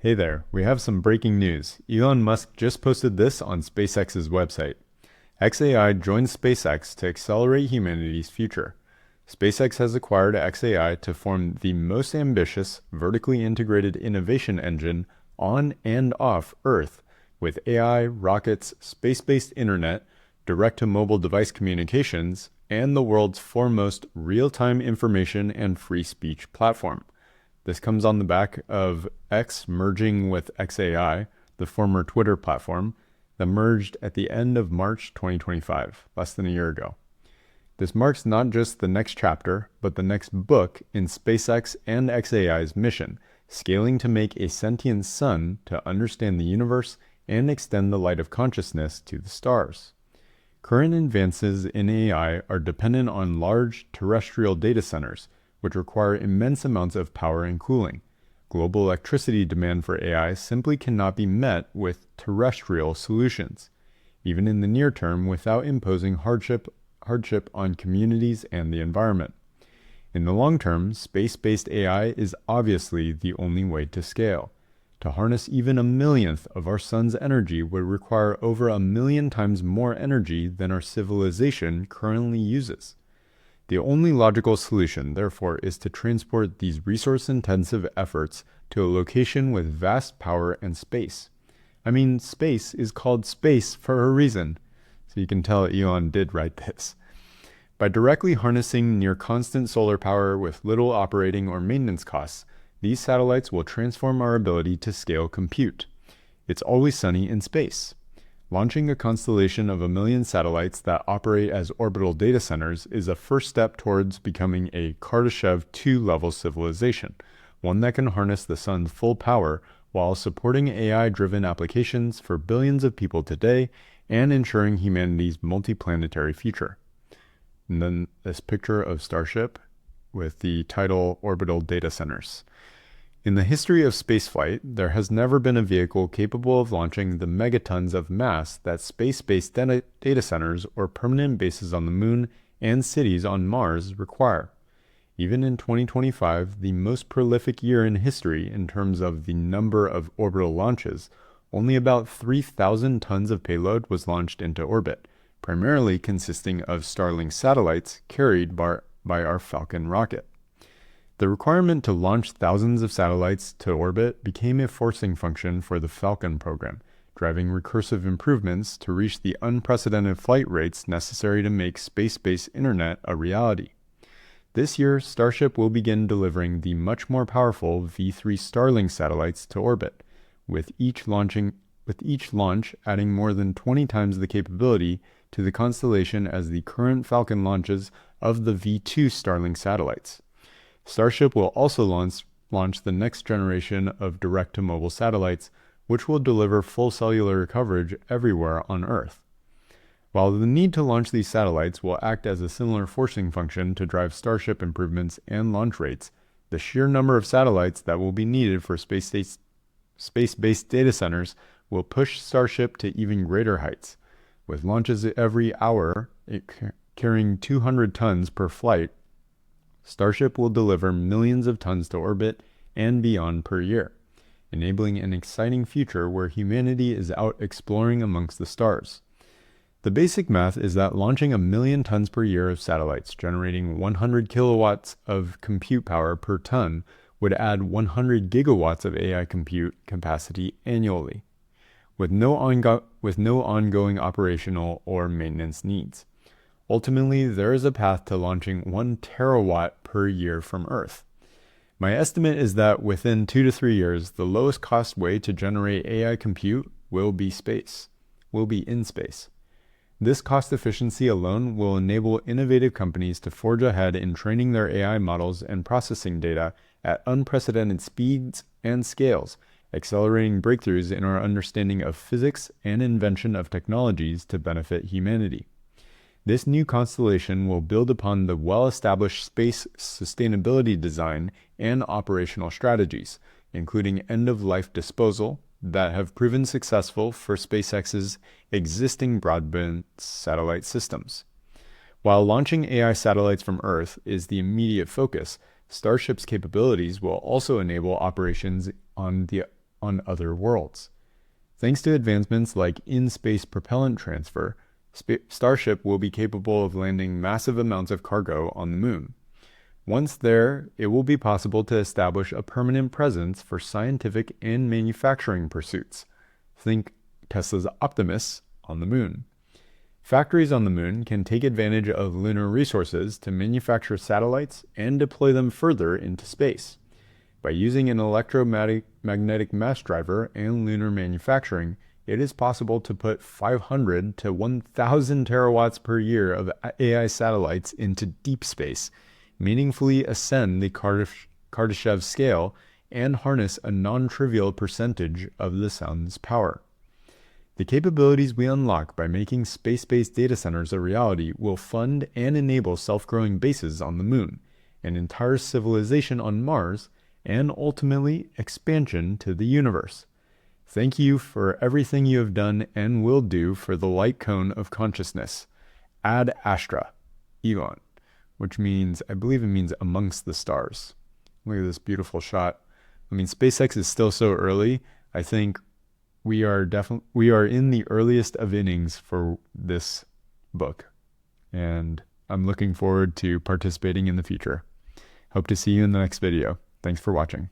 Hey there, we have some breaking news. Elon Musk just posted this on SpaceX's website. xAI joins SpaceX to accelerate humanity's future. SpaceX has acquired xAI to form the most ambitious, vertically integrated innovation engine on and off Earth, with AI, rockets, space-based internet, direct-to-mobile device communications, and the world's foremost real-time information and free speech platform. This comes on the back of X merging with xAI, the former Twitter platform, that merged at the end of March 2025, less than a year ago. This marks not just the next chapter, but the next book in SpaceX and xAI's mission, scaling to make a sentient sun to understand the universe and extend the light of consciousness to the stars. Current advances in AI are dependent on large terrestrial data centers, which require immense amounts of power and cooling. Global electricity demand for AI simply cannot be met with terrestrial solutions, even in the near term without imposing hardship on communities and the environment. In the long term, space-based AI is obviously the only way to scale. To harness even a millionth of our sun's energy would require over 1,000,000 times more energy than our civilization currently uses. The only logical solution, therefore, is to transport these resource-intensive efforts to a location with vast power and space. I mean, space is called space for a reason, so you can tell Elon did write this. By directly harnessing near-constant solar power with little operating or maintenance costs, these satellites will transform our ability to scale compute. It's always sunny in space. Launching a constellation of 1,000,000 satellites that operate as orbital data centers is a first step towards becoming a Kardashev 2-level civilization, one that can harness the sun's full power while supporting AI-driven applications for billions of people today and ensuring humanity's multiplanetary future. And then this picture of Starship with the title Orbital Data Centers. In the history of spaceflight, there has never been a vehicle capable of launching the megatons of mass that space-based data centers or permanent bases on the moon and cities on Mars require. Even in 2025, the most prolific year in history in terms of the number of orbital launches, only about 3,000 tons of payload was launched into orbit, primarily consisting of Starlink satellites carried by our Falcon rocket. The requirement to launch thousands of satellites to orbit became a forcing function for the Falcon program, driving recursive improvements to reach the unprecedented flight rates necessary to make space-based internet a reality. This year, Starship will begin delivering the much more powerful V3 Starlink satellites to orbit, with each launch adding more than 20 times the capability to the constellation as the current Falcon launches of the V2 Starlink satellites. Starship will also launch the next generation of direct-to-mobile satellites, which will deliver full cellular coverage everywhere on Earth. While the need to launch these satellites will act as a similar forcing function to drive Starship improvements and launch rates, the sheer number of satellites that will be needed for space-based data centers will push Starship to even greater heights, with launches every hour carrying 200 tons per flight. Starship will deliver millions of tons to orbit and beyond per year, enabling an exciting future where humanity is out exploring amongst the stars. The basic math is that launching 1,000,000 tons per year of satellites generating 100 kilowatts of compute power per ton would add 100 gigawatts of AI compute capacity annually, with no ongoing operational or maintenance needs. Ultimately, there is a path to launching 1 terawatt per year from Earth. My estimate is that within 2 to 3 years, the lowest cost way to generate AI compute will be in space. This cost efficiency alone will enable innovative companies to forge ahead in training their AI models and processing data at unprecedented speeds and scales, accelerating breakthroughs in our understanding of physics and invention of technologies to benefit humanity. This new constellation will build upon the well-established space sustainability design and operational strategies, including end-of-life disposal, that have proven successful for SpaceX's existing broadband satellite systems. While launching AI satellites from Earth is the immediate focus, Starship's capabilities will also enable operations on the on other worlds. Thanks to advancements like in-space propellant transfer, Starship will be capable of landing massive amounts of cargo on the moon. Once there, it will be possible to establish a permanent presence for scientific and manufacturing pursuits. Think Tesla's Optimus on the moon. Factories on the moon can take advantage of lunar resources to manufacture satellites and deploy them further into space. By using an electromagnetic mass driver and lunar manufacturing, it is possible to put 500 to 1,000 terawatts per year of AI satellites into deep space, meaningfully ascend the Kardashev scale, and harness a non-trivial percentage of the sun's power. The capabilities we unlock by making space-based data centers a reality will fund and enable self-growing bases on the moon, an entire civilization on Mars, and ultimately expansion to the universe. Thank you for everything you have done and will do for the light cone of consciousness. Ad Astra, Elon, which means, I believe it means amongst the stars. Look at this beautiful shot. I mean, SpaceX is still so early. I think we are in the earliest of innings for this book, and I'm looking forward to participating in the future. Hope to see you in the next video. Thanks for watching.